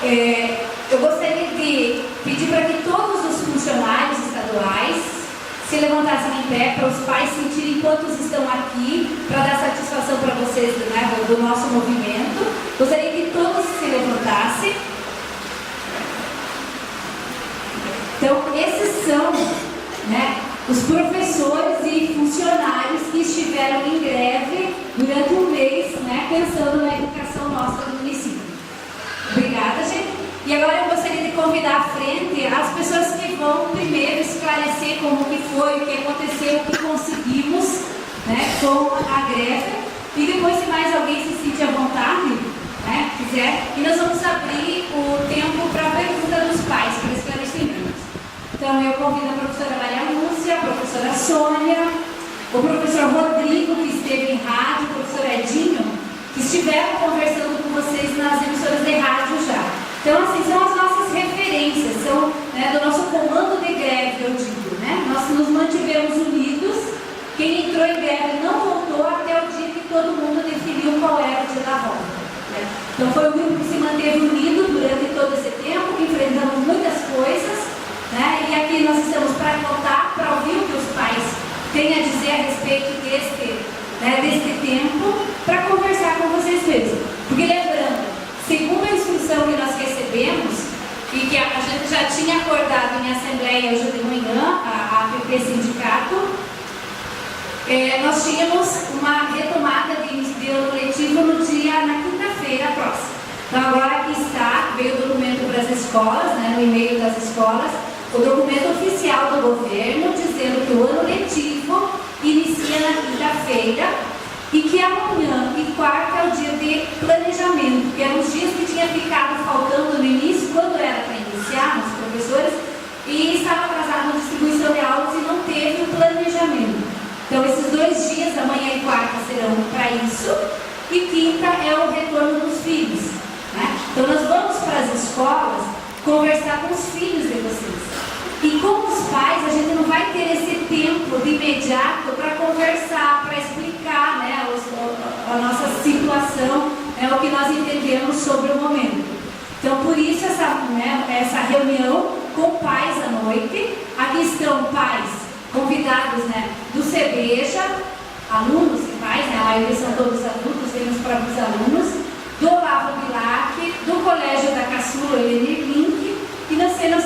Eu gostaria de pedir para que todos os funcionários estaduais se levantassem em pé, para os pais sentirem quantos estão aqui, para dar satisfação para vocês, né, do nosso movimento. Gostaria que todos se levantassem. Então, esses são, né, os professores e funcionários que estiveram em greve durante um mês, né, pensando na educação nossa do município. Obrigada, gente. E agora eu gostaria de convidar à frente as pessoas que vão primeiro esclarecer como que foi, o que aconteceu, o que conseguimos, né, com a greve. E depois, se mais alguém se sentir à vontade, né, quiser, e nós vamos abrir o tempo para a pergunta dos pais, para esclarecimentos. Então, eu convido a professora Maria Lúcia, a professora Sônia, o professor Rodrigo, que esteve em rádio, o professor Edinho, que estiveram conversando com vocês nas emissoras de rádio já. Então, assim, são as nossas referências, são, né, do nosso comando de greve, eu digo, né? Nós nos mantivemos unidos, quem entrou em greve não voltou até o dia que todo mundo definiu qual era o dia da volta, né? Então, foi um grupo que se manteve unido durante todo esse tempo, enfrentamos muitas coisas, né? E aqui nós estamos para contar, para ouvir o que os pais têm a dizer a respeito deste tempo, para conversar com vocês mesmos. Porque lembrando, segundo a instrução que nós recebemos, e que a gente já tinha acordado em assembleia hoje de manhã, a APP Sindicato, nós tínhamos uma retomada de ano letivo na quinta-feira próxima. Então agora aqui está, veio o documento para as escolas, né, no e-mail das escolas, o documento oficial do governo dizendo que o ano letivo inicia na quinta-feira e que amanhã e quarta é o dia de planejamento, que eram os dias que tinha ficado faltando no início, quando era para iniciar, os professores, e estava atrasado a distribuição de aulas e não teve o planejamento. Então esses 2 dias, amanhã e quarta, serão para isso, e quinta é o retorno dos filhos, né? Então nós vamos para as escolas conversar com os filhos de vocês. E como os pais, a gente não vai ter esse tempo de imediato para conversar, para explicar, né, a nossa situação, o que nós entendemos sobre o momento. Então, por isso, essa reunião com pais à noite. Aqui estão pais convidados, né, do CEBEJA, alunos e pais, né, a maioria são todos adultos, temos próprios alunos, do Olavo Bilac, do Colégio da Caçula, Helene Link, e nós temos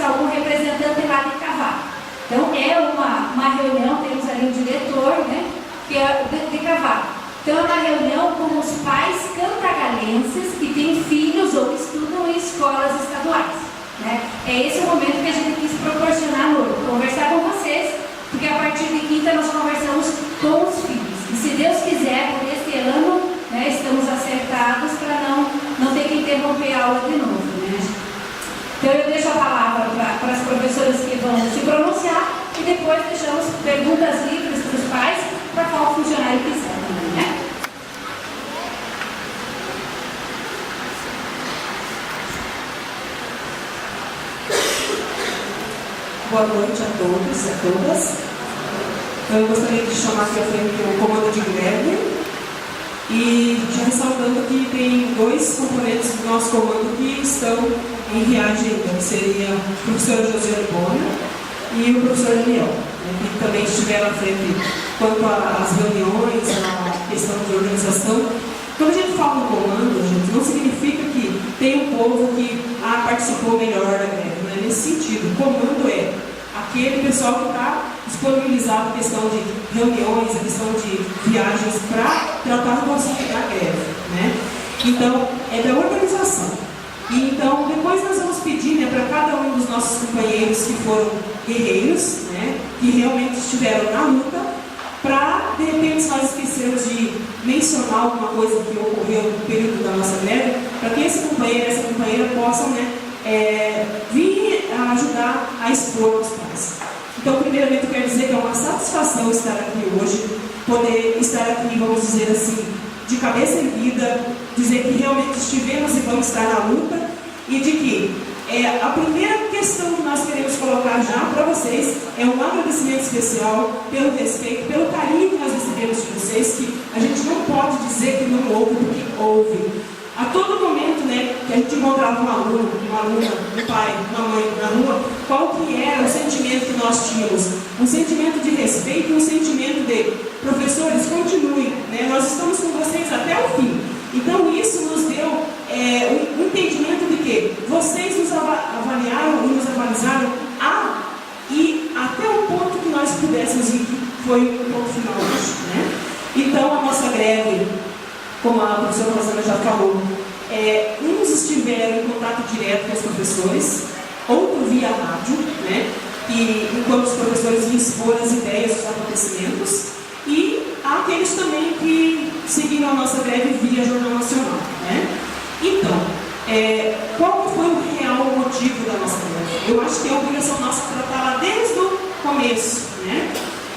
algum representante lá de Cavaco. Então, é uma reunião, temos ali um diretor, né, que é de Cavaco. Então, é uma reunião com os pais cantagalenses que têm filhos ou que estudam em escolas estaduais, né? É esse o momento que a gente quis proporcionar hoje, conversar com vocês, porque a partir de quinta nós conversamos com os filhos. E se Deus quiser, por esse ano, né, estamos acertados para não ter que interromper a aula de novo, né? Então eu deixo a palavra para as professoras que vão se pronunciar e depois deixamos perguntas livres para os pais, para qual funcionário quiser também, né? Boa noite a todos e a todas. Eu gostaria de chamar aqui à frente o comando de greve e já ressaltando que tem 2 componentes do nosso comando que estão em viagem ainda, que seria o professor José Bonner e o professor Daniel, né, que também estiveram à frente quanto às reuniões, a questão de organização. Quando a gente fala no comando, gente, não significa que tem um povo que participou melhor da greve, não é nesse sentido. O comando é aquele pessoal que está disponibilizado a questão de reuniões, a questão de viagens para tratar do assunto da greve, né? Então, é da organização. E então, depois nós vamos pedir, né, para cada um dos nossos companheiros que foram guerreiros, né, que realmente estiveram na luta, para, de repente, nós esquecermos de mencionar alguma coisa que ocorreu no período da nossa greve, para que esse companheiro e essa companheira possam, né, vir a ajudar a expor os pais. Então, primeiramente, eu quero dizer que é uma satisfação estar aqui hoje, poder estar aqui, vamos dizer assim, de cabeça erguida, dizer que realmente estivemos e vamos estar na luta, e de que a primeira questão que nós queremos colocar já para vocês é um agradecimento especial pelo respeito, pelo carinho que nós recebemos de vocês, que a gente não pode dizer que não houve, porque houve. A todo momento, né, que a gente encontrava um aluno, uma aluna, um pai, uma mãe na rua, qual que era o sentimento que nós tínhamos? Um sentimento de respeito, um sentimento de professores, continuem, né, nós estamos com vocês até o fim. Então isso nos deu um entendimento de que vocês nos avaliaram e nos avalizaram e até o ponto que nós pudéssemos ir, que foi o ponto final hoje, né? Então a nossa greve, como a professora Rosana já falou, uns estiveram em contato direto com os professores, outro via rádio, né? E enquanto os professores iam expor as ideias dos acontecimentos, e há aqueles também que seguiram a nossa greve via Jornal Nacional, né? Então, qual foi o real motivo da nossa greve? Eu acho que é a obrigação nossa tratá-la desde o começo, né?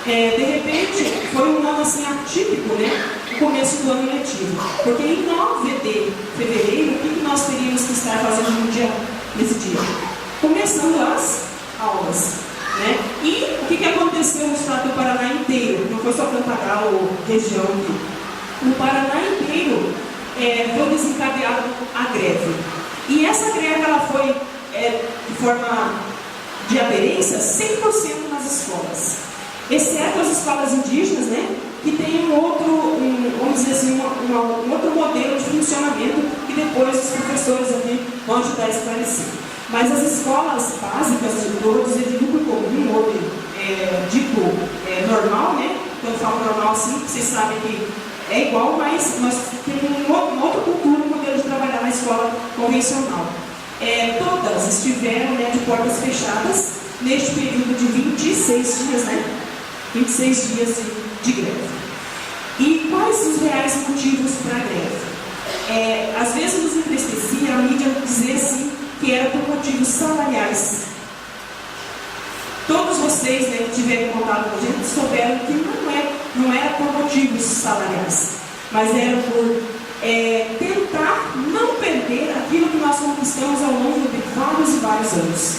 De repente, foi um ano assim atípico, né? O começo do ano letivo. Porque em 9 de fevereiro, o que nós teríamos que estar fazendo nesse dia? Começando as aulas, né? E o que aconteceu no estado do Paraná inteiro? Não foi só Cantagal ou região aqui. No Paraná inteiro foi desencadeada a greve. E essa greve ela foi de forma de aderência 100% nas escolas, exceto as escolas indígenas, né, que tem vamos dizer assim, um outro modelo de funcionamento que depois os professores aqui vão ajudar a esclarecer. Mas as escolas básicas de todos, de grupo comum ou dito normal, né, quando eu falo normal assim, vocês sabem que é igual, mas nós temos uma outra cultura, um modelo de trabalhar na escola convencional. Todas estiveram, né, de portas fechadas neste período de 26 dias, né? 26 dias de greve. E quais os reais motivos para a greve? Às vezes nos entristecia a mídia dizer assim que era por motivos salariais. Todos vocês, né, que tiveram contato com a gente souberam que não era por motivos salariais, mas era por tentar não perder aquilo que nós conquistamos ao longo de vários e vários anos.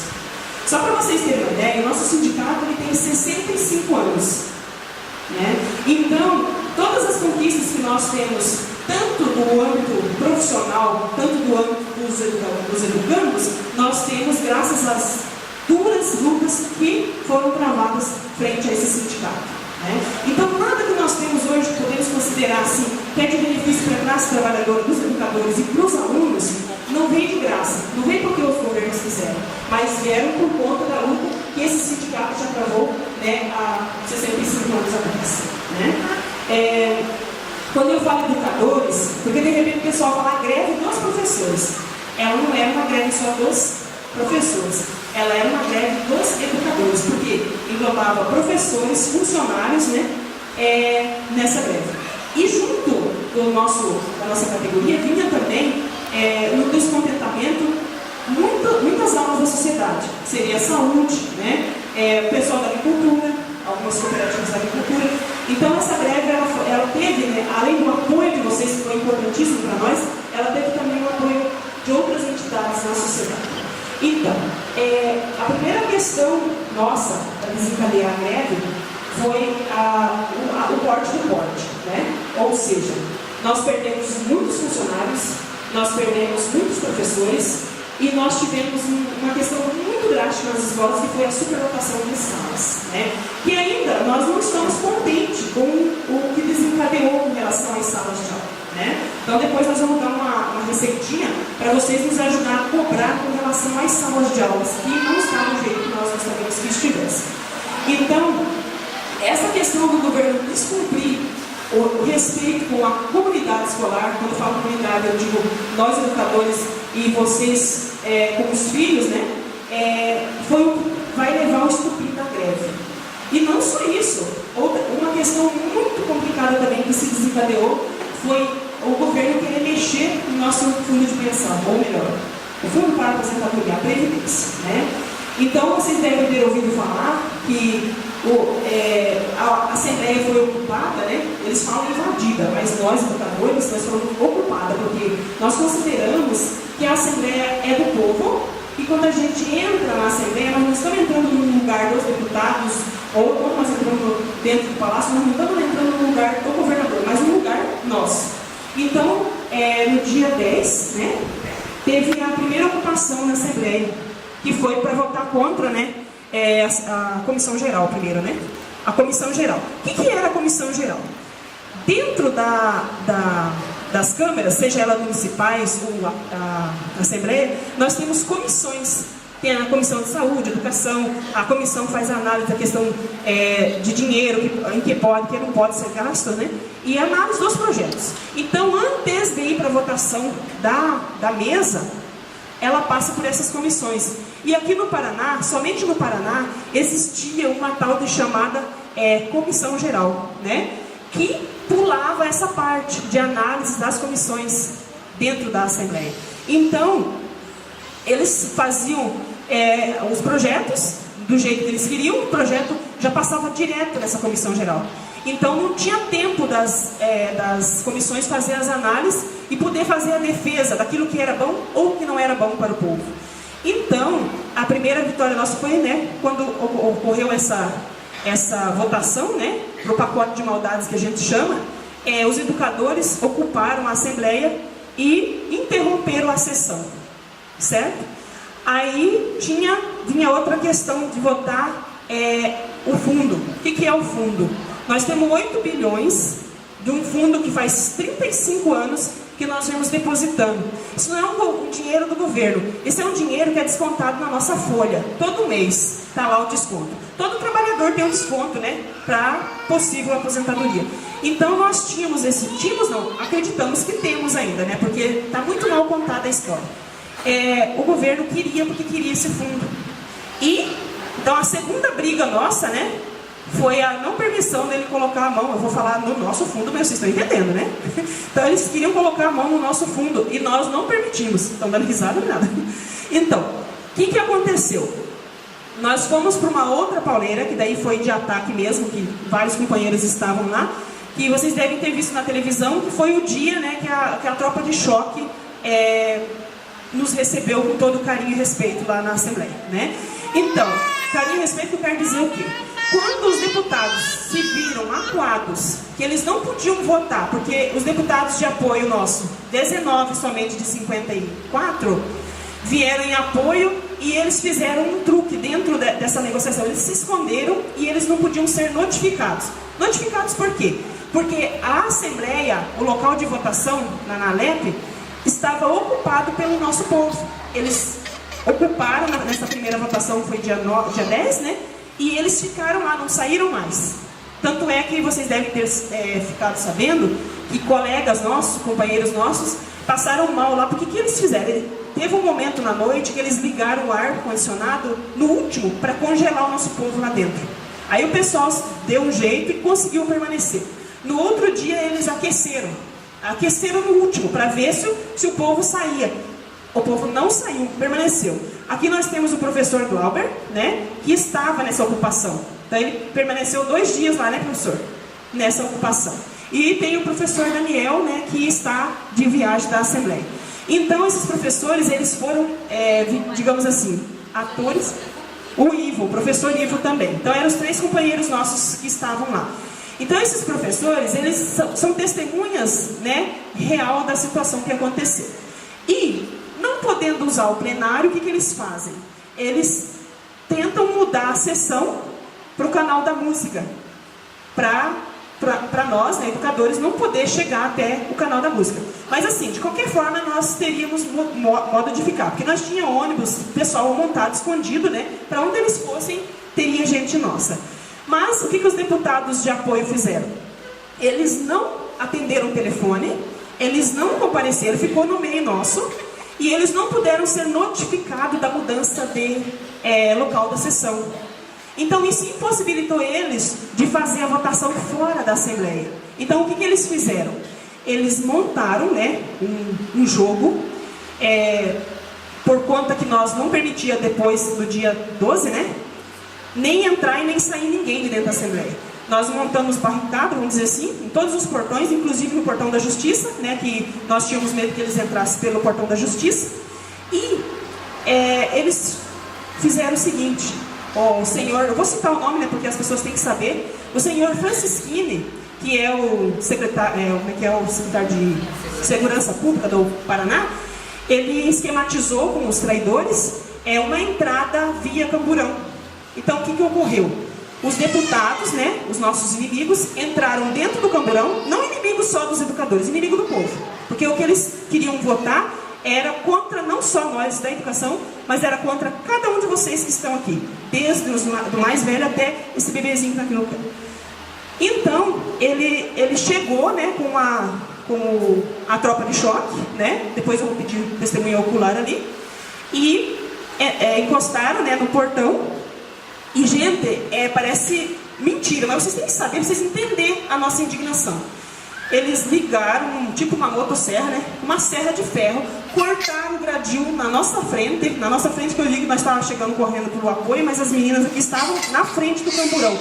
Só para vocês terem uma ideia, o nosso sindicato ele tem 65 anos. Né? Então, todas as conquistas que nós temos, tanto do âmbito profissional, tanto do âmbito dos educandos, nós temos graças às duras lutas que foram travadas frente a esse sindicato. Né? Então, nada que nós temos hoje podemos considerar assim, que é de benefício para a classe trabalhadora, dos educadores e para os alunos, não vem de graça, não vem porque os governos quiseram, mas vieram por conta da luta que esse sindicato já travou, né, há 65 anos atrás. Né? Quando eu falo educadores, porque de repente o pessoal fala greve dos professores, ela não era uma greve só dos professores, ela era uma greve dos educadores, porque englobava professores, funcionários, né, nessa greve. E junto da nossa categoria vinha também no descontentamento muitas áreas da sociedade, que seria a saúde, né, o pessoal da agricultura, algumas cooperativas da agricultura. Então essa greve ela teve, né, além do apoio de vocês, que foi importantíssimo para nós, ela teve também o apoio de outras entidades na sociedade. Então, a primeira questão nossa para desencadear a greve foi o corte do porte, né? Ou seja, nós perdemos muitos funcionários, nós perdemos muitos professores e nós tivemos uma questão muito drástica nas escolas, que foi a superlotação de salas, né? E ainda nós não estamos contentes com o que desencadeou em relação às salas de aula, né? Então depois nós vamos dar uma receitinha para vocês nos ajudar a cobrar com relação às salas de aulas, que não está do jeito que nós gostaríamos que estivesse. Então, essa questão do governo descumprir o respeito com a comunidade escolar, quando eu falo comunidade, eu digo nós educadores e vocês com os filhos, né, vai levar ao estupim da greve. E não só isso, uma questão muito complicada também que se desencadeou foi o governo querer mexer no nosso fundo de pensão, ou melhor, o fundo para a aposentadoria, a Previdência, né? Então vocês devem ter ouvido falar que a Assembleia foi ocupada, né? Eles falam invadida, mas nós educadores, nós fomos ocupada, porque nós consideramos que a Assembleia é do povo, e quando a gente entra na Assembleia, nós não estamos entrando no lugar dos deputados, ou quando nós entramos dentro do palácio, nós não estamos entrando no lugar do governador, mas no lugar nosso. Então, no dia 10, né, teve a primeira ocupação na Assembleia, que foi para votar contra, né, a Comissão Geral primeiro, né? A Comissão Geral. O que era a Comissão Geral? Dentro das câmaras, seja elas municipais ou a Assembleia, nós temos comissões. Tem a Comissão de Saúde, Educação, a comissão faz a análise da questão de dinheiro, em que pode, que não pode ser gasto, né? E a análise dos projetos. Então, antes de ir para a votação da mesa, ela passa por essas comissões. E aqui no Paraná, somente no Paraná, existia uma tal de chamada Comissão Geral, né? Que pulava essa parte de análise das comissões dentro da Assembleia. Então, eles faziam os projetos do jeito que eles queriam, o projeto já passava direto nessa Comissão Geral. Então, não tinha tempo das comissões fazer as análises e poder fazer a defesa daquilo que era bom ou que não era bom para o povo. Então, a primeira vitória nossa foi, né, quando ocorreu essa votação, né, para o pacote de maldades que a gente chama, os educadores ocuparam a Assembleia e interromperam a sessão, certo? Aí vinha outra questão de votar o fundo. O que é o fundo? Nós temos 8 bilhões de um fundo que faz 35 anos que nós vamos depositando. Isso não é um dinheiro do governo. Esse é um dinheiro que é descontado na nossa folha. Todo mês está lá o desconto. Todo trabalhador tem um desconto, né, para possível aposentadoria. Então nós acreditamos que temos ainda, né, porque está muito mal contada a história. O governo porque queria esse fundo. E, então a segunda briga nossa, né, foi a não permissão dele colocar a mão, eu vou falar no nosso fundo, mas vocês estão entendendo, né? Então eles queriam colocar a mão no nosso fundo e nós não permitimos. Estão dando risada ou nada? Então, o que aconteceu? Nós fomos para uma outra pauleira, que daí foi de ataque mesmo, que vários companheiros estavam lá, que vocês devem ter visto na televisão, que foi o dia, né, que a tropa de choque nos recebeu com todo carinho e respeito lá na Assembleia, né? Então, carinho e respeito quer dizer o quê? Quando os deputados se viram acuados, que eles não podiam votar, porque os deputados de apoio nosso, 19 somente de 54, vieram em apoio e eles fizeram um truque dentro dessa negociação. Eles se esconderam e eles não podiam ser notificados. Notificados por quê? Porque a Assembleia, o local de votação na Alep, estava ocupado pelo nosso povo. Eles ocuparam nessa primeira votação, foi dia 10, né? E eles ficaram lá, não saíram mais. Tanto é que vocês devem ter ficado sabendo que colegas nossos, companheiros nossos, passaram mal lá. Porque o que eles fizeram? Teve um momento na noite que eles ligaram o ar-condicionado no último para congelar o nosso povo lá dentro. Aí o pessoal deu um jeito e conseguiu permanecer. No outro dia eles aqueceram no último para ver se o povo saía. O povo não saiu, permaneceu. Aqui nós temos o professor Glauber, né, que estava nessa ocupação. Então ele permaneceu 2 dias lá, né, professor? Nessa ocupação. E tem o professor Daniel, né, que está de viagem da Assembleia. Então esses professores, eles foram, digamos assim, atores. O Ivo, o professor Ivo também. Então eram os 3 companheiros nossos que estavam lá. Então esses professores, eles são testemunhas, né, real da situação que aconteceu. E, não podendo usar o plenário, o que eles fazem? Eles tentam mudar a sessão para o canal da música, para nós, né, educadores, não poder chegar até o canal da música. Mas assim, de qualquer forma, nós teríamos modo de ficar, porque nós tínhamos ônibus, pessoal montado, escondido, né, para onde eles fossem, teria gente nossa. Mas o que os deputados de apoio fizeram? Eles não atenderam o telefone, eles não compareceram, ficou no meio nosso, e eles não puderam ser notificados da mudança de local da sessão. Então isso impossibilitou eles de fazer a votação fora da Assembleia. Então o que eles fizeram? Eles montaram, né, um jogo, por conta que nós não permitia depois do dia 12, né, nem entrar e nem sair ninguém de dentro da Assembleia. Nós montamos barricada, vamos dizer assim, em todos os portões, inclusive no portão da Justiça, né, que nós tínhamos medo que eles entrassem pelo portão da Justiça. E eles fizeram o seguinte: o senhor, eu vou citar o nome, né, porque as pessoas têm que saber, o senhor Francisquini, que é o secretário de Segurança Pública do Paraná, ele esquematizou com os traidores uma entrada via Camburão. Então, o que ocorreu? Os deputados, né, os nossos inimigos, entraram dentro do Camburão, não inimigos só dos educadores, inimigo do povo. Porque o que eles queriam votar era contra não só nós da educação, mas era contra cada um de vocês que estão aqui, desde do mais velho até esse bebezinho que está aqui no campo. Então, ele chegou, né, com a tropa de choque, né, depois eu vou pedir testemunha ocular ali, e encostaram, né, no portão. E, gente, parece mentira, mas vocês têm que saber, vocês entenderem a nossa indignação. Eles ligaram, tipo uma motosserra, né? Uma serra de ferro, cortaram o gradil na nossa frente que eu digo, nós estávamos chegando correndo pelo apoio, mas as meninas aqui estavam na frente do Camburão.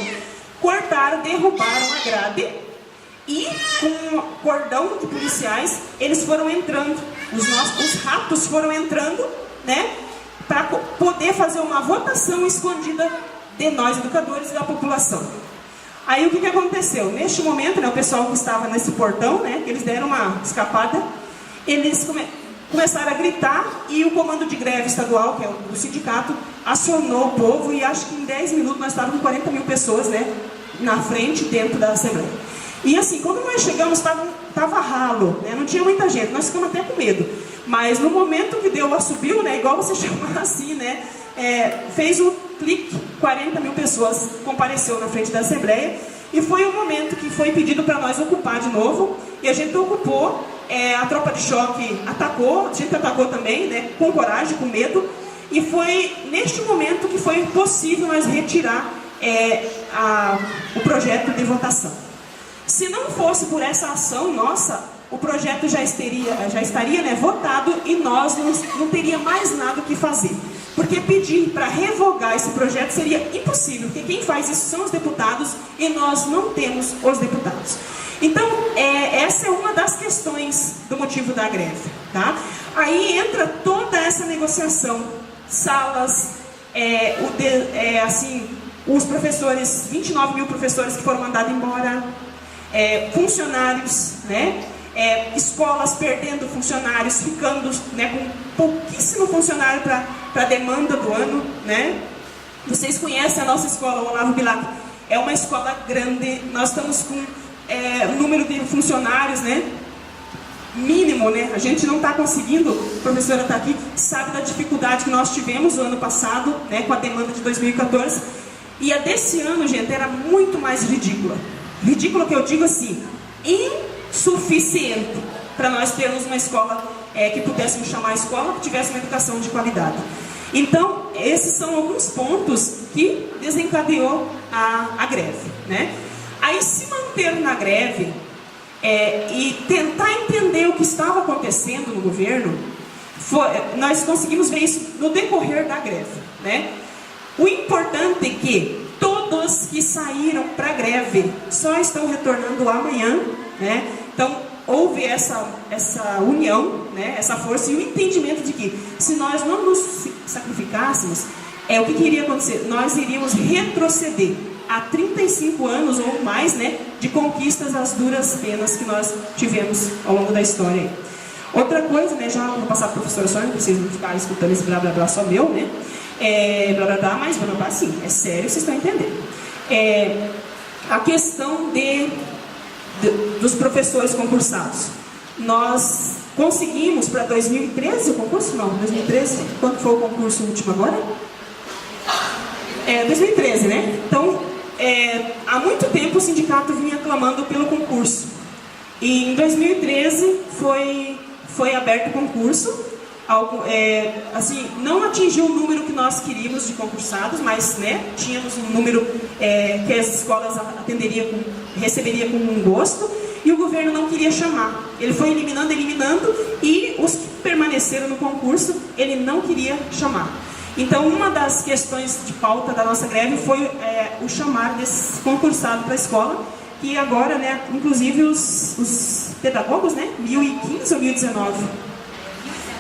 Cortaram, derrubaram a grade e com um cordão de policiais, eles foram entrando, os ratos foram entrando, né? Para poder fazer uma votação escondida de nós educadores e da população. Aí o que aconteceu? Neste momento, né, o pessoal que estava nesse portão, né, eles deram uma escapada, eles começaram a gritar e o comando de greve estadual, que é o sindicato, acionou o povo e acho que em 10 minutos nós estávamos com 40 mil pessoas, né, na frente, dentro da Assembleia. E assim, quando nós chegamos, estava ralo, né, não tinha muita gente, nós ficamos até com medo. Mas no momento que deu o assobio, né, igual você chama assim, né, fez o clique, 40 mil pessoas compareceu na frente da Assembleia e foi o momento que foi pedido para nós ocupar de novo e a gente ocupou, a tropa de choque atacou, a gente atacou também, né, com coragem, com medo, e foi neste momento que foi possível nós retirar o projeto de votação. Se não fosse por essa ação nossa, o projeto já estaria, né, votado e nós não teria mais nada o que fazer. Porque pedir para revogar esse projeto seria impossível, porque quem faz isso são os deputados e nós não temos os deputados. Então, essa é uma das questões do motivo da greve. Tá? Aí entra toda essa negociação, salas, os professores, 29 mil professores que foram mandados embora, funcionários, né? Escolas perdendo funcionários, ficando, né, com pouquíssimo funcionário para a demanda do ano, né? Vocês conhecem a nossa escola, o Olavo Bilac, é uma escola grande, nós estamos com um número de funcionários, né, mínimo, né? A gente não está conseguindo, a professora está aqui, sabe da dificuldade que nós tivemos no ano passado, né, com a demanda de 2014, e a desse ano, gente, era muito mais ridícula. Ridícula que eu digo assim, insuficiente para nós termos uma escola que pudéssemos chamar a escola, que tivesse uma educação de qualidade. Então, esses são alguns pontos que desencadeou a greve, né? Aí, se manter na greve e tentar entender o que estava acontecendo no governo, nós conseguimos ver isso no decorrer da greve, né? O importante é que todos que saíram para a greve só estão retornando amanhã, né? Então, houve essa união, né? Essa força e o entendimento de que se nós não nos sacrificássemos, o que iria acontecer? Nós iríamos retroceder a 35 anos ou mais, né, de conquistas às duras penas que nós tivemos ao longo da história. Outra coisa, né, já vou passar para a professora Sônia, para vocês não ficarem escutando esse blá blá blá só meu, né? Blá blá blá, mas blá blá sim, é sério, vocês estão entendendo. A questão dos professores concursados. Nós conseguimos para 2013 o concurso? Não, 2013. Quanto foi o concurso último agora? 2013, né? Então, há muito tempo o sindicato vinha clamando pelo concurso. E em 2013 foi aberto o concurso. Assim, não atingiu o número que nós queríamos de concursados, mas, né, tínhamos um número que as escolas receberia com um gosto, e o governo não queria chamar. Ele foi eliminando, e os que permaneceram no concurso, ele não queria chamar. Então, uma das questões de pauta da nossa greve foi o chamar desses concursados para a escola, que agora, né, inclusive os pedagogos, né, 1015 ou 1019?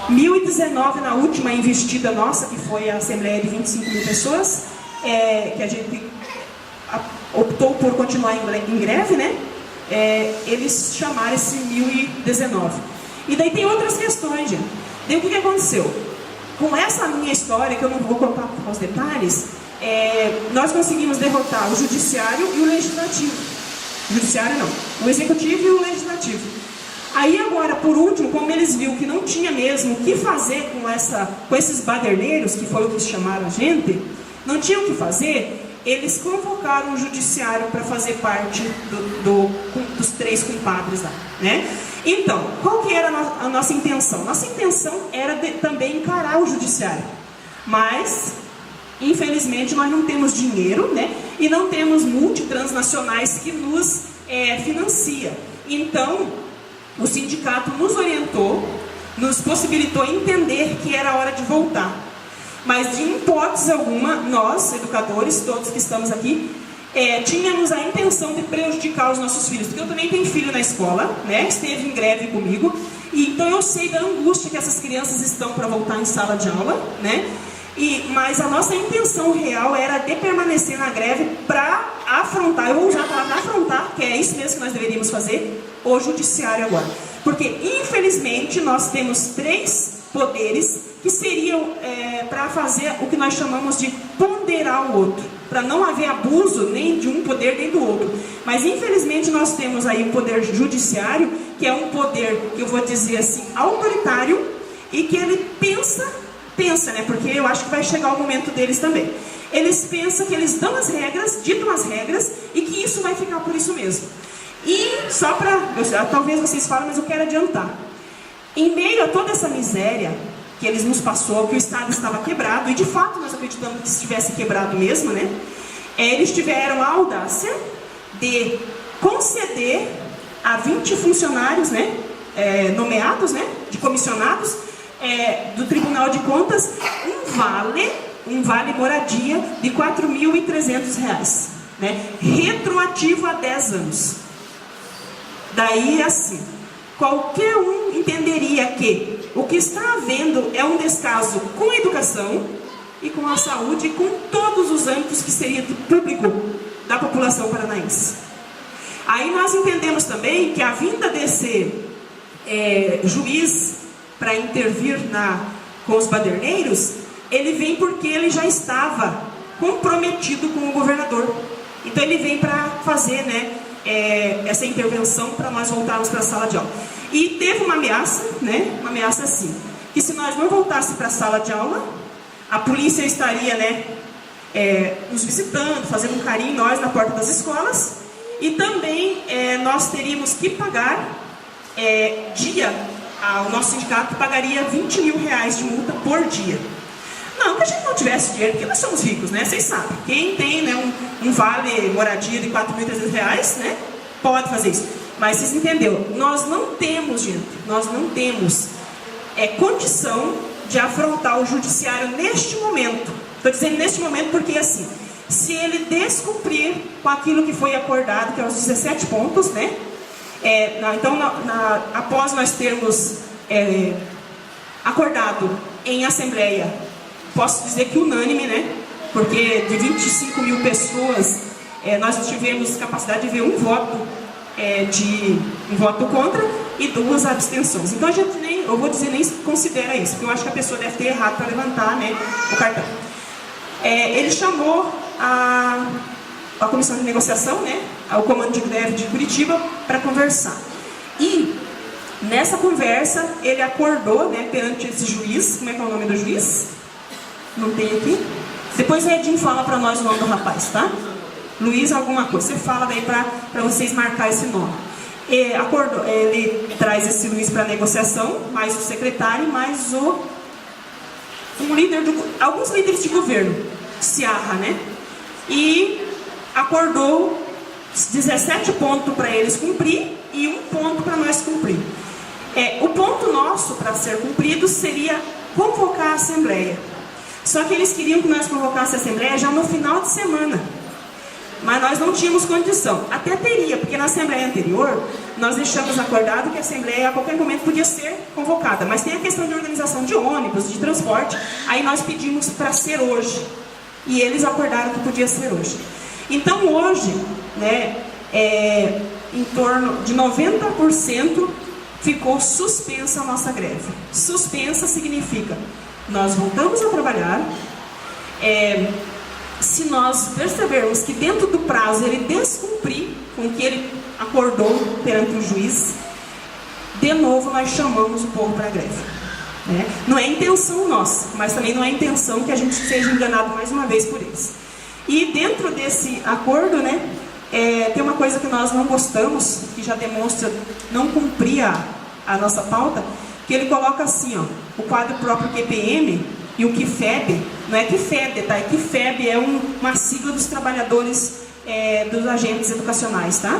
1019 na última investida nossa, que foi a Assembleia de 25 mil pessoas, que a gente optou por continuar em greve, né? eles chamaram esse 1019. E daí tem outras questões, gente. Daí o que aconteceu? Com essa minha história, que eu não vou contar os detalhes, nós conseguimos derrotar o judiciário e o legislativo. Judiciário não, o executivo e o legislativo. Aí agora, por último, como eles viram que não tinha mesmo o que fazer com esses baderneiros, que foi o que chamaram a gente, não tinham o que fazer, eles convocaram o judiciário para fazer parte dos 3 compadres lá, né? Então, qual que era a nossa intenção? Nossa intenção era também encarar o judiciário, mas infelizmente nós não temos dinheiro, né? E não temos multitransnacionais que nos financia. Então, o sindicato nos orientou, nos possibilitou entender que era hora de voltar. Mas de hipótese alguma, nós, educadores, todos que estamos aqui, tínhamos a intenção de prejudicar os nossos filhos. Porque eu também tenho filho na escola, né? Esteve em greve comigo. E então eu sei da angústia que essas crianças estão para voltar em sala de aula, né? Mas a nossa intenção real era de permanecer na greve para afrontar, eu vou usar a palavra afrontar, que é isso mesmo que nós deveríamos fazer, o judiciário agora. Porque, infelizmente, nós temos 3 poderes que seriam para fazer o que nós chamamos de ponderar o outro, para não haver abuso nem de um poder nem do outro. Mas, infelizmente, nós temos aí o poder judiciário, que é um poder, que eu vou dizer assim, autoritário, e que ele pensa, né? Porque eu acho que vai chegar o momento deles também. Eles pensam que eles dão as regras, ditam as regras, e que isso vai ficar por isso mesmo. E só para, talvez vocês falem, mas eu quero adiantar. Em meio a toda essa miséria que eles nos passou, que o Estado estava quebrado, e de fato nós acreditamos que estivesse quebrado mesmo, né? Eles tiveram a audácia de conceder a 20 funcionários, né? Nomeados, né? De comissionados, do Tribunal de Contas, um vale moradia de R$ 4.300, né? Retroativo a 10 anos. Daí, assim, qualquer um entenderia que o que está havendo é um descaso com a educação e com a saúde e com todos os âmbitos que seria do público da população paranaense. Aí nós entendemos também que a vinda desse juiz para intervir com os baderneiros, ele vem porque ele já estava comprometido com o governador. Então ele vem para fazer, né, essa intervenção para nós voltarmos para a sala de aula. E teve uma ameaça, né, uma ameaça assim, que se nós não voltássemos para a sala de aula, a polícia estaria, né, nos visitando, fazendo um carinho em nós na porta das escolas, e também nós teríamos que pagar o nosso sindicato pagaria R$20 mil de multa por dia. Não que a gente não tivesse dinheiro, porque nós somos ricos, né? Vocês sabem. Quem tem, né, um vale moradia de R$4.300, né, pode fazer isso. Mas vocês entenderam? Nós não temos, gente, nós não temos condição de afrontar o judiciário neste momento. Estou dizendo neste momento porque, assim, se ele descumprir com aquilo que foi acordado, que é os 17 pontos, né? Então, após nós termos acordado em assembleia, posso dizer que unânime, né? Porque de 25 mil pessoas, nós tivemos capacidade de ver um voto contra e 2 abstenções. Então a gente eu vou dizer, nem considera isso, porque eu acho que a pessoa deve ter errado para levantar, né, o cartão. Ele chamou a comissão de negociação, né, o comando de greve de Curitiba, para conversar. E nessa conversa ele acordou, né, perante esse juiz. Como é que é o nome do juiz? Não tem aqui. Depois o Edinho fala para nós o nome do rapaz, tá? Luiz alguma coisa. Você fala daí para vocês marcar esse nome. Ele traz esse Luiz para negociação, mais o secretário, mais alguns líderes de governo, Ciarra, né? E acordou 17 pontos para eles cumprir e 1 ponto para nós cumprir. O ponto nosso para ser cumprido seria convocar a assembleia. Só que eles queriam que nós convocássemos a assembleia já no final de semana. Mas nós não tínhamos condição. Até teria, porque na assembleia anterior nós deixamos acordado que a assembleia a qualquer momento podia ser convocada. Mas tem a questão de organização de ônibus, de transporte. Aí nós pedimos para ser hoje. E eles acordaram que podia ser hoje. Então hoje, né, em torno de 90% ficou suspensa a nossa greve. Suspensa significa, nós voltamos a trabalhar, se nós percebermos que dentro do prazo ele descumprir com o que ele acordou perante o juiz, de novo nós chamamos o povo para a greve. Não é intenção nossa, mas também não é intenção que a gente seja enganado mais uma vez por eles. E dentro desse acordo, tem uma coisa que nós não gostamos, que já demonstra não cumprir a nossa pauta, que ele coloca assim, o quadro próprio QPM e o QFEB, não é QFEB, tá? É QFEB, é uma sigla dos trabalhadores, dos agentes educacionais, tá?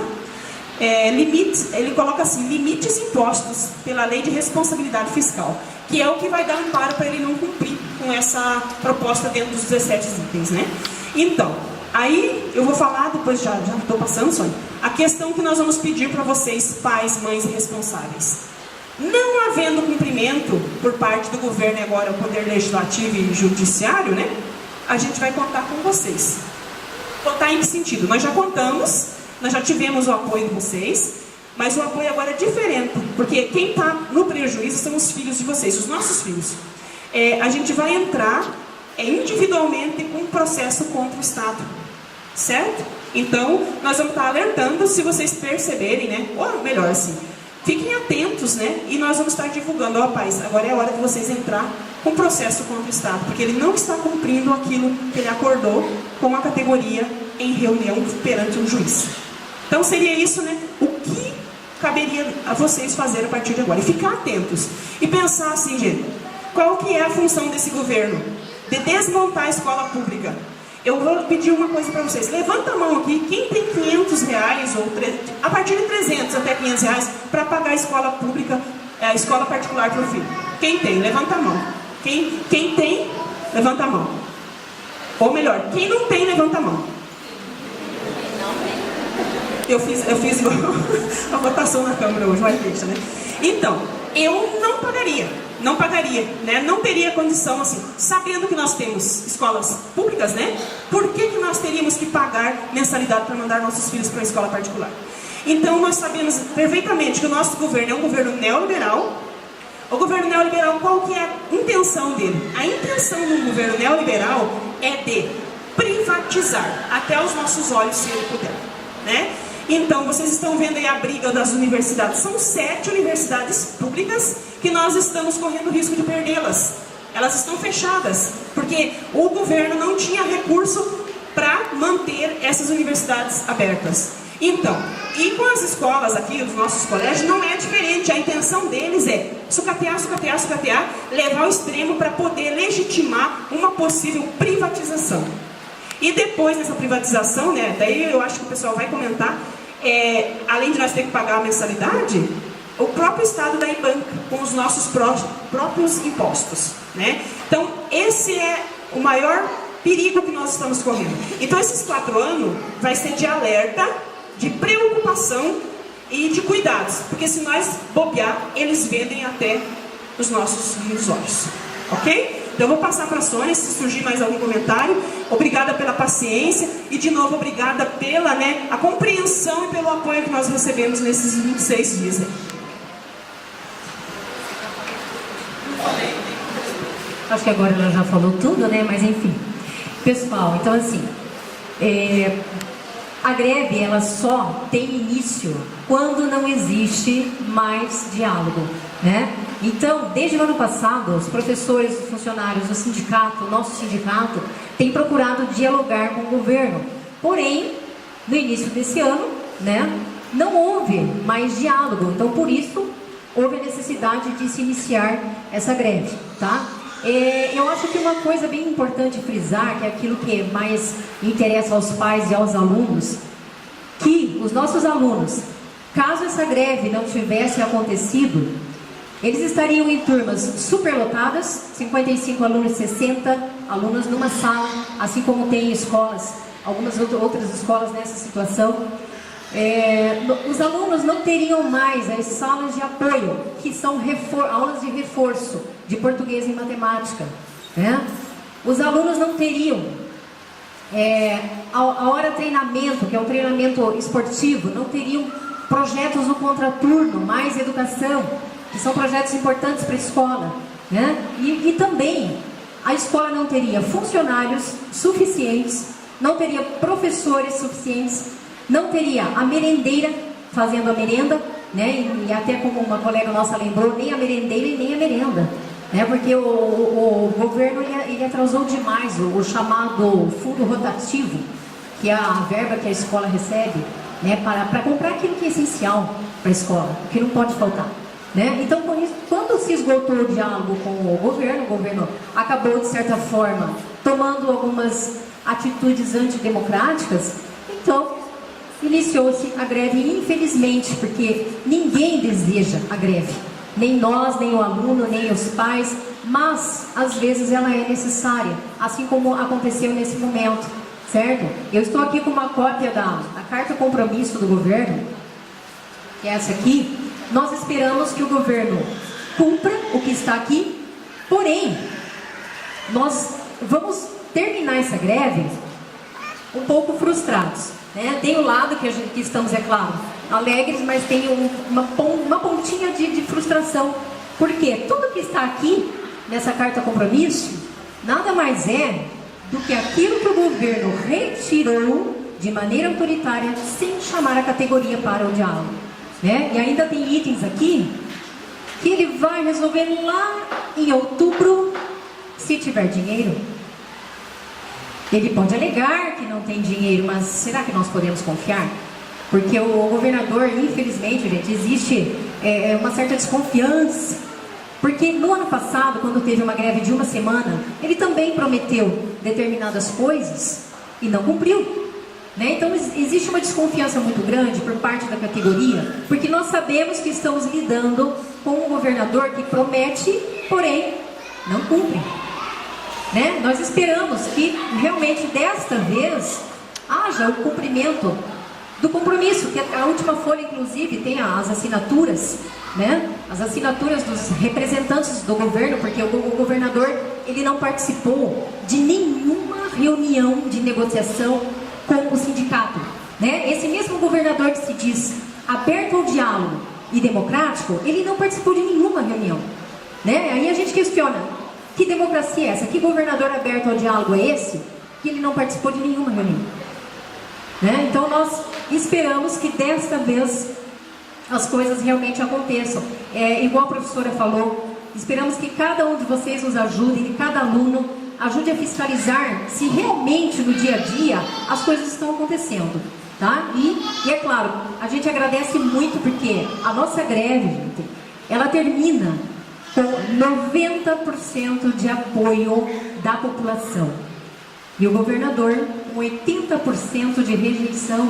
Ele coloca assim, limites impostos pela lei de responsabilidade fiscal, que é o que vai dar amparo para ele não cumprir com essa proposta dentro dos 17 itens, Então, aí eu vou falar, depois já estou passando, Sônia, a questão que nós vamos pedir para vocês, pais, mães e responsáveis. Não havendo cumprimento por parte do governo e agora o Poder Legislativo e Judiciário, a gente vai contar com vocês. Contar em que sentido? Nós já contamos, nós já tivemos o apoio de vocês, mas o apoio agora é diferente, porque quem está no prejuízo são os filhos de vocês, os nossos filhos. A gente vai entrar individualmente com um processo contra o Estado, certo? Então, nós vamos estar alertando, se vocês perceberem, ou melhor assim, fiquem atentos, e nós vamos estar divulgando, pais, agora é a hora de vocês entrar com processo contra o Estado, porque ele não está cumprindo aquilo que ele acordou com a categoria em reunião perante um juiz. Então seria isso, o que caberia a vocês fazer a partir de agora, e ficar atentos, e pensar assim, gente, qual que é a função desse governo? De desmontar a escola pública. Eu vou pedir uma coisa para vocês, levanta a mão aqui, quem tem R$500 ou a partir de 300 até R$500 para pagar a escola pública, a escola particular para o filho? Quem tem? Levanta a mão. Quem tem? Levanta a mão. Ou melhor, quem não tem, levanta a mão. Eu fiz a votação na Câmara hoje, vai deixa, Então, eu não pagaria, não teria condição, assim, sabendo que nós temos escolas públicas, por que nós teríamos que pagar mensalidade para mandar nossos filhos para uma escola particular? Então, nós sabemos perfeitamente que o nosso governo é um governo neoliberal. O governo neoliberal, qual que é a intenção dele? A intenção do governo neoliberal é de privatizar, até os nossos olhos, se ele puder, Então, vocês estão vendo aí a briga das universidades. São 7 universidades públicas que nós estamos correndo o risco de perdê-las. Elas estão fechadas, porque o governo não tinha recurso para manter essas universidades abertas. Então, e com as escolas aqui, os nossos colégios, não é diferente. A intenção deles é sucatear, levar ao extremo para poder legitimar uma possível privatização. E depois dessa privatização, daí eu acho que o pessoal vai comentar, além de nós ter que pagar a mensalidade, o próprio Estado daí banca com os nossos próprios impostos, Então, esse é o maior perigo que nós estamos correndo. Então, esses 4 anos vai ser de alerta, de preocupação e de cuidados, porque se nós bobear, eles vendem até os nossos lindos olhos, ok? Então eu vou passar para a Sônia, se surgir mais algum comentário. Obrigada pela paciência e de novo obrigada pela a compreensão e pelo apoio que nós recebemos nesses 26 dias. Acho que agora ela já falou tudo, mas enfim. Pessoal, então assim, a greve ela só tem início quando não existe mais diálogo, Então, desde o ano passado, os professores, os funcionários do sindicato, o nosso sindicato, têm procurado dialogar com o governo. Porém, no início desse ano, não houve mais diálogo. Então, por isso, houve a necessidade de se iniciar essa greve, tá? Eu acho que uma coisa bem importante frisar, que é aquilo que mais interessa aos pais e aos alunos, que os nossos alunos, caso essa greve não tivesse acontecido, eles estariam em turmas superlotadas, 55 alunos, 60 alunos numa sala, assim como tem escolas, algumas outras escolas nessa situação. Os alunos não teriam mais as salas de apoio, que são aulas de reforço de português e matemática, Os alunos não teriam a hora treinamento, que é o treinamento esportivo, não teriam projetos do contraturno, mais educação, que são projetos importantes para a escola, né? E também a escola não teria funcionários suficientes, não teria professores suficientes, não teria a merendeira fazendo a merenda, né? E até como uma colega nossa lembrou, nem a merendeira e nem a merenda, né? Porque o governo ele atrasou demais o chamado fundo rotativo, que é a verba que a escola recebe, né? Para comprar aquilo que é essencial para a escola, que não pode faltar, né? Então, com isso, quando se esgotou o diálogo com o governo acabou, de certa forma, tomando algumas atitudes antidemocráticas. Então, iniciou-se a greve, infelizmente, porque ninguém deseja a greve. Nem nós, nem o aluno, nem os pais, mas, às vezes, ela é necessária, assim como aconteceu nesse momento, certo? Eu estou aqui com uma cópia da carta compromisso do governo, que é essa aqui. Nós esperamos que o governo cumpra o que está aqui, porém, nós vamos terminar essa greve um pouco frustrados, né? Tem o lado que estamos, é claro, alegres, mas tem uma pontinha de frustração, porque tudo que está aqui nessa carta compromisso nada mais é do que aquilo que o governo retirou de maneira autoritária, sem chamar a categoria para o diálogo, né? E ainda tem itens aqui que ele vai resolver lá em outubro, se tiver dinheiro. Ele pode alegar que não tem dinheiro, mas será que nós podemos confiar? Porque o governador, infelizmente, gente, existe uma certa desconfiança. Porque no ano passado, quando teve uma greve de uma semana, ele também prometeu determinadas coisas e não cumpriu, né? Então existe uma desconfiança muito grande por parte da categoria, porque nós sabemos que estamos lidando com um governador que promete, porém não cumpre, né? Nós esperamos que realmente desta vez haja o cumprimento do compromisso, que a última folha, inclusive, tem as assinaturas, né? As assinaturas dos representantes do governo, porque o governador ele não participou de nenhuma reunião de negociação com o sindicato, né? Esse mesmo governador que se diz aberto ao diálogo e democrático, ele não participou de nenhuma reunião, né? Aí a gente questiona, que democracia é essa? Que governador aberto ao diálogo é esse? Que ele não participou de nenhuma reunião, né? Então nós esperamos que desta vez as coisas realmente aconteçam. Igual a professora falou, esperamos que cada um de vocês nos ajude, que cada aluno ajude a fiscalizar se realmente no dia a dia as coisas estão acontecendo, tá? E é claro, a gente agradece muito porque a nossa greve, gente, ela termina com 90% de apoio da população. E o governador com 80% de rejeição,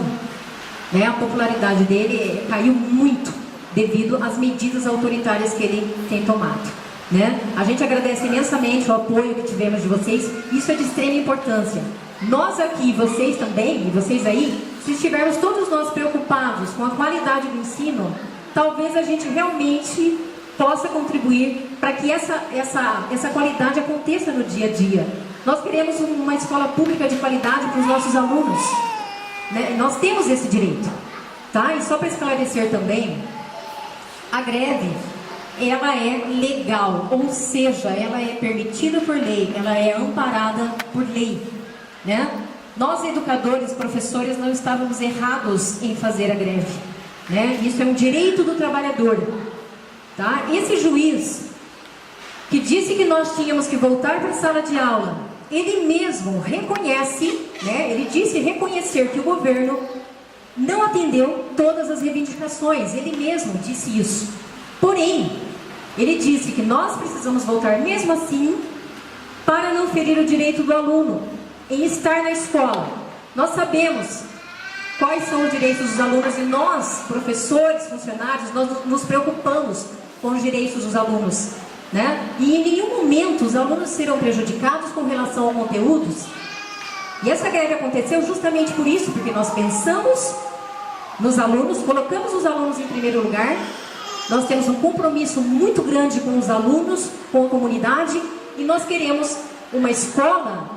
né? A popularidade dele caiu muito devido às medidas autoritárias que ele tem tomado, né? A gente agradece imensamente o apoio que tivemos de vocês, isso é de extrema importância. Nós aqui, vocês também, e vocês aí, se estivermos todos nós preocupados com a qualidade do ensino, talvez a gente realmente possa contribuir para que essa qualidade aconteça no dia a dia. Nós queremos uma escola pública de qualidade para os nossos alunos, né? Nós temos esse direito, tá? E só para esclarecer também, a greve, ela é legal, ou seja, ela é permitida por lei, ela é amparada por lei, né? Nós, educadores, professores, não estávamos errados em fazer a greve, né? Isso é um direito do trabalhador, tá? Esse juiz que disse que nós tínhamos que voltar para a sala de aula, ele mesmo reconhece, né? Ele disse reconhecer que o governo não atendeu todas as reivindicações, ele mesmo disse isso. Porém, ele disse que nós precisamos voltar mesmo assim para não ferir o direito do aluno em estar na escola. Nós sabemos quais são os direitos dos alunos e nós, professores, funcionários, nós nos preocupamos com os direitos dos alunos, né? E em nenhum momento os alunos serão prejudicados com relação a conteúdos. E essa greve aconteceu justamente por isso, porque nós pensamos nos alunos, colocamos os alunos em primeiro lugar. Nós temos um compromisso muito grande com os alunos, com a comunidade, e nós queremos uma escola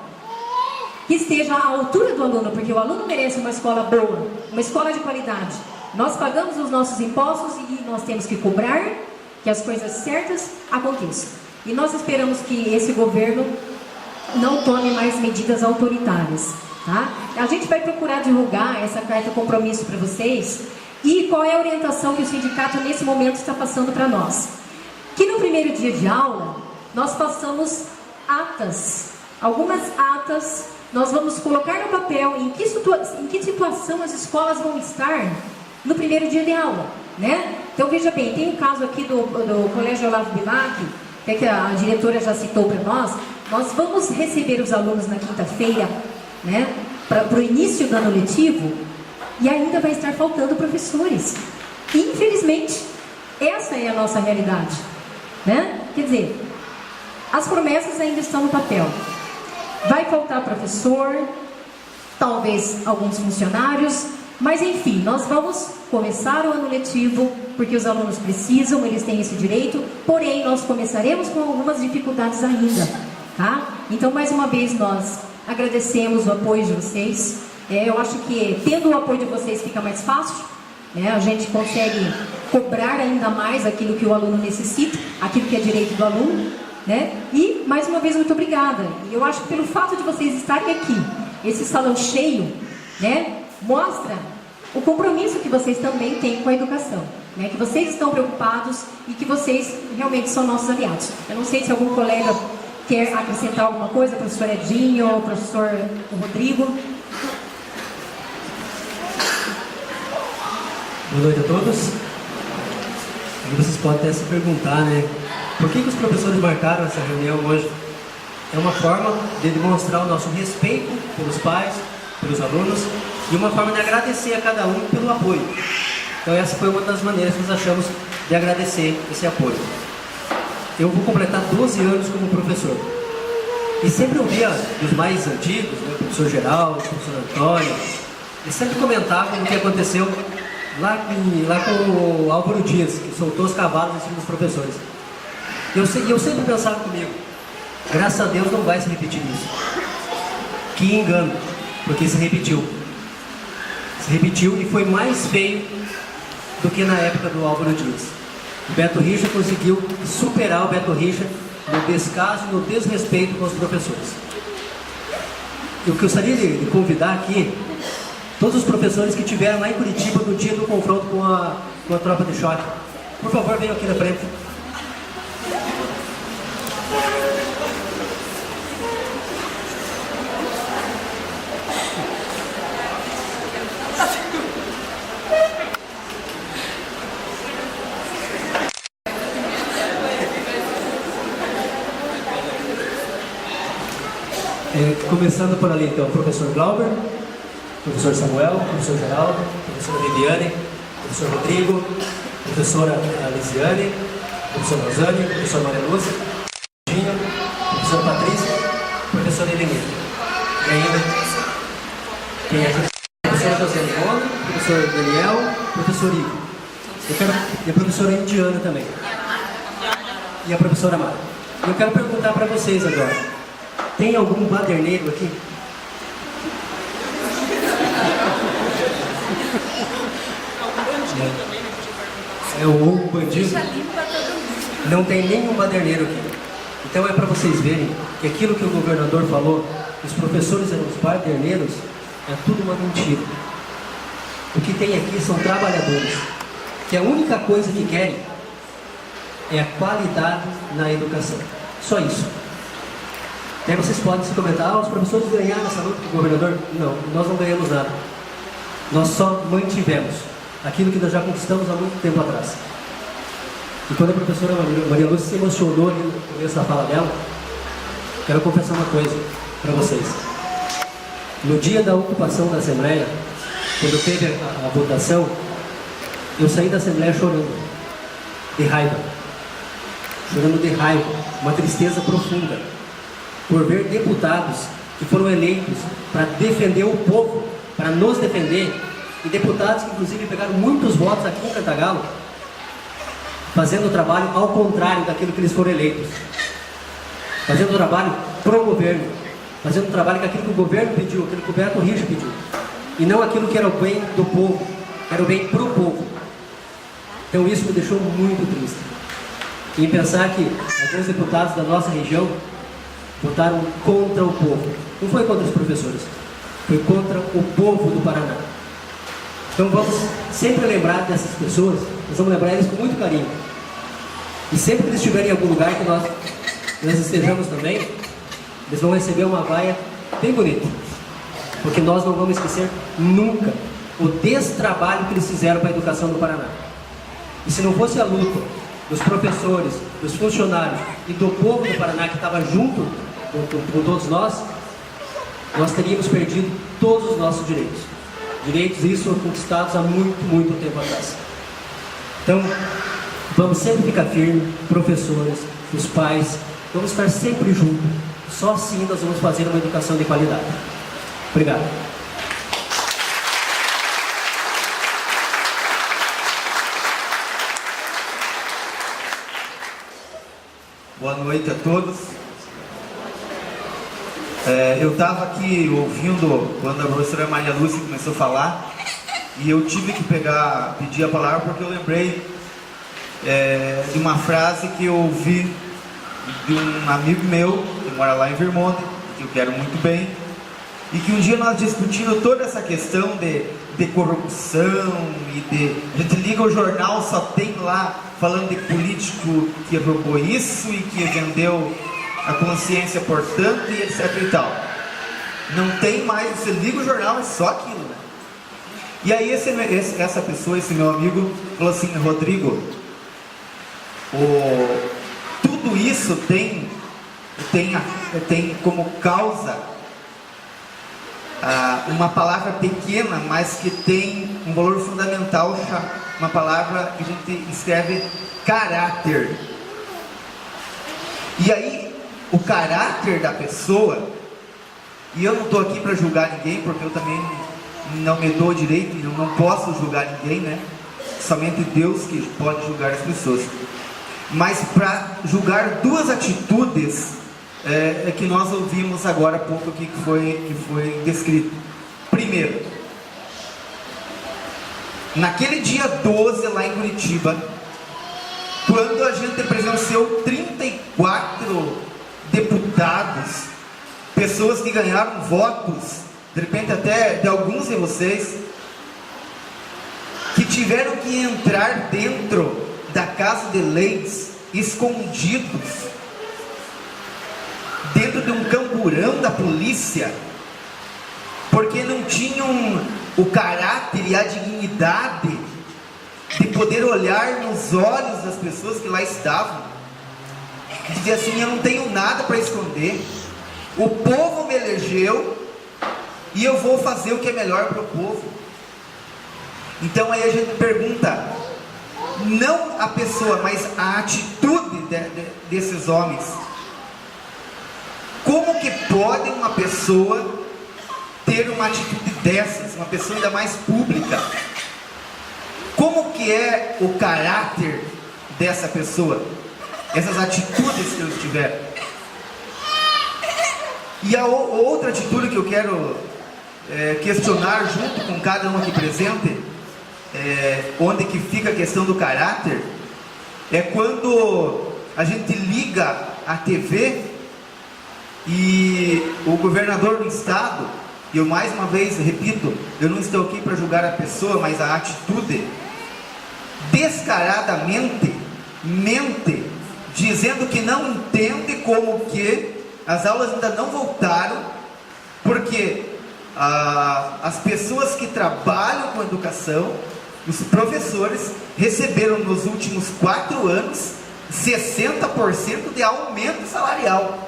que esteja à altura do aluno, porque o aluno merece uma escola boa, uma escola de qualidade. nós pagamos os nossos impostos e nós temos que cobrar que as coisas certas aconteçam. E nós esperamos que esse governo não tome mais medidas autoritárias, tá? A gente vai procurar divulgar essa carta compromisso para vocês. E qual é a orientação que o sindicato nesse momento está passando para nós? Que no primeiro dia de aula, nós façamos atas, algumas atas, nós vamos colocar no papel em que situação as escolas vão estar no primeiro dia de aula, né? Então veja bem, tem um caso aqui do Colégio Olavo Bilac, que a diretora já citou para nós vamos receber os alunos na quinta-feira, né, para o início do ano letivo, e ainda vai estar faltando professores. Infelizmente, essa é a nossa realidade, né? Quer dizer, as promessas ainda estão no papel. Vai faltar professor, talvez alguns funcionários, mas enfim, nós vamos começar o ano letivo, porque os alunos precisam, eles têm esse direito, porém nós começaremos com algumas dificuldades ainda, tá? Então, mais uma vez, nós agradecemos o apoio de vocês. Eu acho que tendo o apoio de vocês fica mais fácil, né? A gente consegue cobrar ainda mais aquilo que o aluno necessita, aquilo que é direito do aluno, né? E, mais uma vez, muito obrigada. E eu acho que pelo fato de vocês estarem aqui, esse salão cheio, né, mostra o compromisso que vocês também têm com a educação, né? Que vocês estão preocupados e que vocês realmente são nossos aliados. Eu não sei se algum colega quer acrescentar alguma coisa, professor Edinho, professor Rodrigo. Boa noite a todos. E vocês podem até se perguntar, né? Por que os professores marcaram essa reunião hoje? É uma forma de demonstrar o nosso respeito pelos pais, pelos alunos, e uma forma de agradecer a cada um pelo apoio. Então essa foi uma das maneiras que nós achamos de agradecer esse apoio. Eu vou completar 12 anos como professor. E sempre ouvia dos mais antigos, né, o professor Geraldo, o professor Antônio, eles sempre comentavam o que aconteceu lá com o Álvaro Dias, que soltou os cavalos em cima dos professores. E eu sempre pensava comigo, graças a Deus não vai se repetir isso. Que engano, porque se repetiu. Se repetiu e foi mais feio do que na época do Álvaro Dias. O Beto Richa conseguiu superar o Beto Richa no descaso, no desrespeito com os professores. Eu gostaria de convidar aqui todos os professores que estiveram lá em Curitiba no dia do confronto com a tropa de choque. Por favor, venham aqui na frente. Começando por ali, então, o professor Glauber, professor Samuel, professor Geraldo, professora Viviane, professor Rodrigo, professora Lisiane, professor Rosane, professor Maria Lúcia, professor Patrícia, professora Helene. E ainda quem é a professora Josiane Bona, professor Daniel, professor Igor. E a professora Indiana também. E a professora Mara. Eu quero perguntar para vocês agora. Tem algum baderneiro aqui? É um bandido? Não tem nenhum baderneiro aqui. Então é para vocês verem que aquilo que o governador falou, os professores eram os baderneiros, é tudo uma mentira. O que tem aqui são trabalhadores, que a única coisa que querem é a qualidade na educação. Só isso. Aí vocês podem se comentar, os professores ganharam essa luta com o governador? Não, nós não ganhamos nada. Nós só mantivemos aquilo que nós já conquistamos há muito tempo atrás. E quando a professora Maria Lúcia se emocionou no começo da fala dela, quero confessar uma coisa para vocês. No dia da ocupação da Assembleia, quando teve a votação, eu saí da Assembleia chorando, de raiva. Chorando de raiva, uma tristeza profunda, por ver deputados que foram eleitos para defender o povo, para nos defender, e deputados que inclusive pegaram muitos votos aqui em Cantagalo, fazendo o trabalho ao contrário daquilo que eles foram eleitos, fazendo o trabalho pro governo, fazendo o trabalho com aquilo que o governo pediu, aquilo que o Beto Richa pediu, e não aquilo que era o bem do povo, era o bem para o povo. Então isso me deixou muito triste. Em pensar que alguns deputados da nossa região votaram contra o povo. Não foi contra os professores, foi contra o povo do Paraná. Então vamos sempre lembrar dessas pessoas, nós vamos lembrar eles com muito carinho. E sempre que eles estiverem em algum lugar que nós estejamos também, eles vão receber uma vaia bem bonita. Porque nós não vamos esquecer nunca o destrabalho que eles fizeram para a educação do Paraná. E se não fosse a luta dos professores, dos funcionários e do povo do Paraná que estava junto com todos nós teríamos perdido todos os nossos direitos. Direitos isso conquistados há muito tempo atrás. Então, vamos sempre ficar firmes, professores, os pais, vamos estar sempre juntos. Só assim nós vamos fazer uma educação de qualidade. Obrigado. Boa noite a todos. Eu estava aqui ouvindo quando a professora Maria Lúcia começou a falar e eu tive que pedir a palavra porque eu lembrei de uma frase que eu ouvi de um amigo meu que mora lá em Vermont, que eu quero muito bem, e que um dia nós discutindo toda essa questão de corrupção a gente liga o jornal, só tem lá falando de político que aprovou isso e que vendeu a consciência, portanto, e etc e tal. Não tem mais, você liga o jornal, é só aquilo, né? E aí essa pessoa, esse meu amigo, falou assim: Rodrigo, tudo isso tem como causa uma palavra pequena, mas que tem um valor fundamental, uma palavra que a gente escreve caráter. E aí, o caráter da pessoa, e eu não estou aqui para julgar ninguém, porque eu também não me dou direito, eu não posso julgar ninguém, né? Somente Deus que pode julgar as pessoas. Mas para julgar duas atitudes que nós ouvimos agora há pouco aqui, que foi descrito. Primeiro, naquele dia 12 lá em Curitiba, quando a gente presenciou 34 deputados, pessoas que ganharam votos, de repente até de alguns de vocês, que tiveram que entrar dentro da Casa de Leis, escondidos, dentro de um camburão da polícia, porque não tinham o caráter e a dignidade de poder olhar nos olhos das pessoas que lá estavam e dizer assim: eu não tenho nada para esconder, o povo me elegeu e eu vou fazer o que é melhor para o povo. Então aí a gente pergunta, não a pessoa, mas a atitude desses homens. Como que pode uma pessoa ter uma atitude dessas, uma pessoa ainda mais pública? Como que é o caráter dessa pessoa? Essas atitudes que eles tiveram. E a outra atitude que eu quero questionar junto com cada um aqui presente, onde que fica a questão do caráter, é quando a gente liga a TV e o governador do estado, e eu mais uma vez repito, eu não estou aqui para julgar a pessoa, mas a atitude, descaradamente mente, dizendo que não entende como que as aulas ainda não voltaram, porque as pessoas que trabalham com educação, os professores, receberam nos últimos 4 anos 60% de aumento salarial.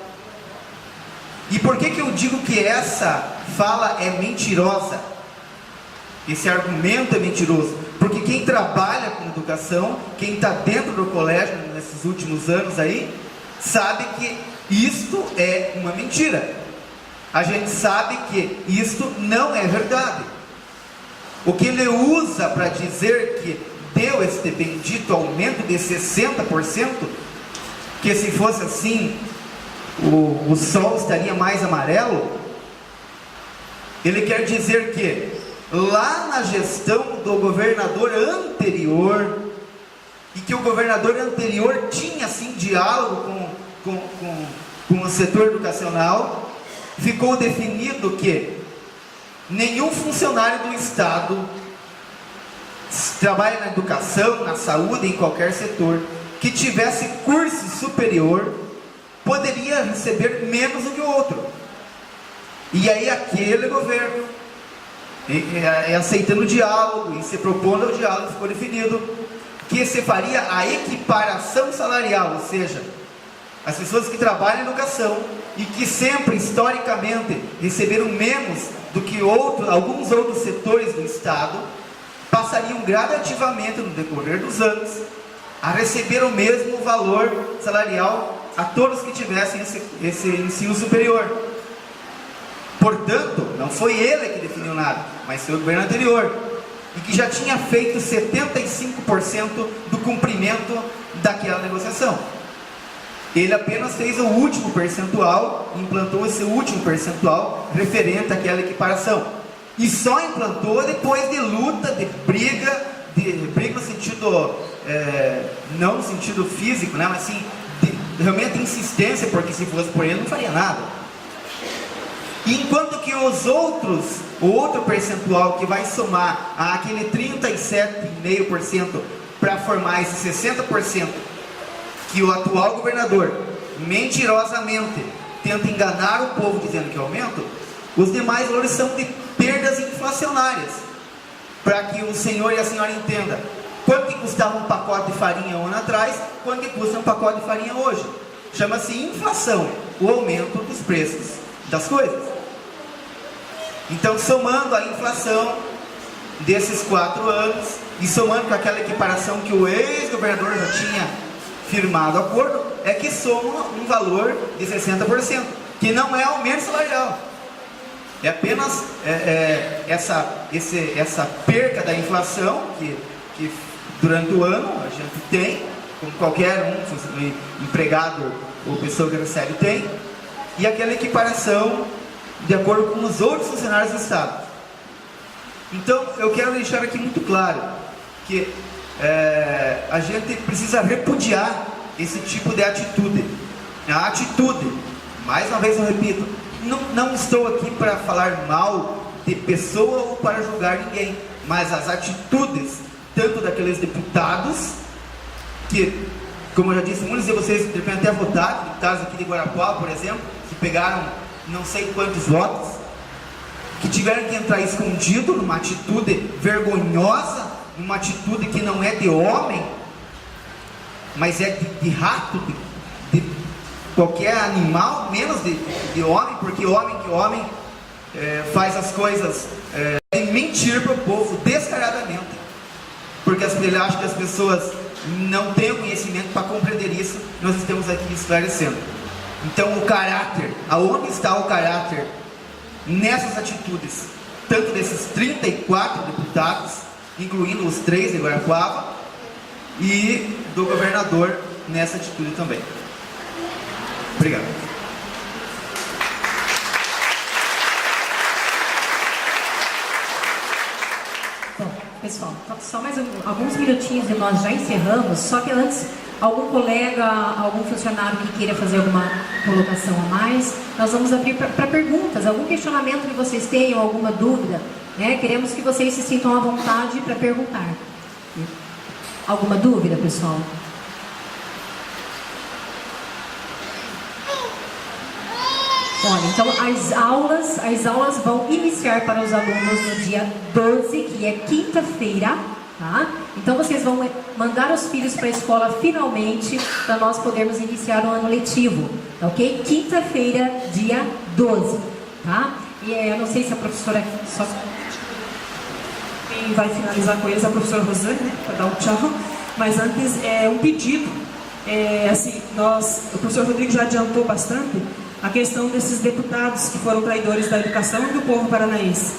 E por que eu digo que essa fala é mentirosa? Esse argumento é mentiroso, porque quem trabalha com educação, quem está dentro do colégio nesses últimos anos aí, sabe que isto é uma mentira. A gente sabe que isto não é verdade. O que ele usa para dizer que deu este bendito aumento de 60%, que se fosse assim, o sol estaria mais amarelo, ele quer dizer que lá na gestão do governador anterior, e que o governador anterior tinha sim diálogo com o setor educacional, ficou definido que nenhum funcionário do Estado trabalha na educação, na saúde, em qualquer setor, que tivesse curso superior, poderia receber menos do que o outro. E aí aquele governo, aceitando o diálogo e se propondo ao diálogo, ficou definido que se faria a equiparação salarial, ou seja, as pessoas que trabalham em educação e que sempre, historicamente, receberam menos do que alguns outros setores do Estado, passariam gradativamente no decorrer dos anos a receber o mesmo valor salarial a todos que tivessem esse ensino superior. Portanto, não foi ele que definiu nada, mas foi o governo anterior, e que já tinha feito 75% do cumprimento daquela negociação. Ele apenas fez o último percentual, implantou esse último percentual referente àquela equiparação. E só implantou depois de luta, de briga no sentido, não no sentido físico, né, mas sim, realmente insistência, porque se fosse por ele não faria nada. Enquanto que o outro percentual que vai somar aquele 37,5% para formar esse 60% que o atual governador mentirosamente tenta enganar o povo dizendo que é aumento, os demais valores são de perdas inflacionárias. Para que o senhor e a senhora entendam quanto que custava um pacote de farinha um ano atrás, quanto que custa um pacote de farinha hoje. Chama-se inflação, o aumento dos preços das coisas. Então, somando a inflação desses 4 anos e somando com aquela equiparação que o ex-governador já tinha firmado acordo, é que soma um valor de 60%, que não é aumento salarial. É apenas essa perca da inflação que durante o ano a gente tem, como qualquer empregado ou pessoa que recebe tem, e aquela equiparação de acordo com os outros funcionários do Estado. Então, eu quero deixar aqui muito claro que a gente precisa repudiar esse tipo de atitude. A atitude, mais uma vez eu repito, não estou aqui para falar mal de pessoa ou para julgar ninguém, mas as atitudes, tanto daqueles deputados, que, como eu já disse, muitos de vocês de repente até votaram, deputados aqui de Guarapuava, por exemplo, que pegaram não sei quantos votos, que tiveram que entrar escondido numa atitude vergonhosa, numa atitude que não é de homem, mas é de rato, de qualquer animal, menos de homem, porque homem faz as coisas de mentir para o povo descaradamente, porque ele acha que as pessoas não têm o conhecimento para compreender isso. Nós estamos aqui esclarecendo. Então, o caráter, aonde está o caráter nessas atitudes, tanto desses 34 deputados, incluindo os 3 de Guarapuava, e do governador nessa atitude também. Obrigado. Bom, pessoal, só mais alguns minutinhos e nós já encerramos, só que antes, algum colega, algum funcionário que queira fazer alguma colocação a mais, nós vamos abrir para perguntas, algum questionamento que vocês tenham, alguma dúvida, né? Queremos que vocês se sintam à vontade para perguntar. Alguma dúvida, pessoal? Olha, então as aulas vão iniciar para os alunos no dia 12, que é quinta-feira, tá? Então vocês vão mandar os filhos para a escola finalmente, para nós podermos iniciar o ano letivo, tá, ok? Quinta-feira, dia 12, tá? E eu não sei se a professora só... Quem vai finalizar com eles é a professora Rosane, né, para dar um tchau, mas antes um pedido, assim, o professor Rodrigo já adiantou bastante a questão desses deputados que foram traidores da educação e do povo paranaense.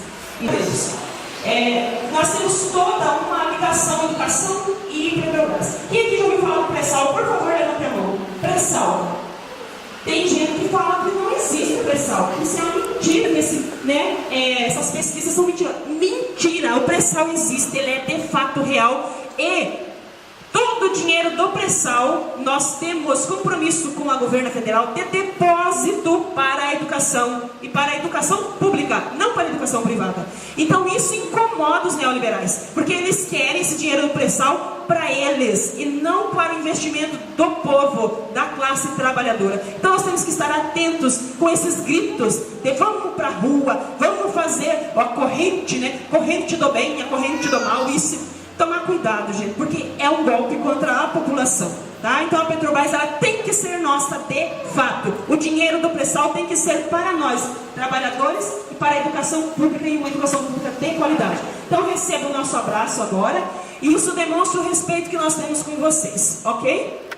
Nós temos toda uma ligação educação e predominância. Quem aqui já ouviu falar do pré-sal? Por favor, levante a mão. Pré-sal. Tem gente que fala que não existe pré-sal. Isso é uma mentira, essas pesquisas são mentiras. Mentira! pré-sal existe, ele é de fato real, e todo o dinheiro do pré-sal, nós temos compromisso com a governo federal de depósito para a educação, e para a educação pública, não para a educação privada. Então isso incomoda os neoliberais, porque eles querem esse dinheiro do pré-sal para eles, e não para o investimento do povo, da classe trabalhadora. Então nós temos que estar atentos com esses gritos de vamos para a rua, vamos fazer a corrente, né? Corrente do bem, a corrente do mal, isso. Tomar cuidado, gente, porque é um golpe contra a população, tá? Então a Petrobras, ela tem que ser nossa de fato. O dinheiro do pré-sal tem que ser para nós, trabalhadores, e para a educação pública, e uma educação pública de qualidade. Então receba o nosso abraço agora, e isso demonstra o respeito que nós temos com vocês, ok?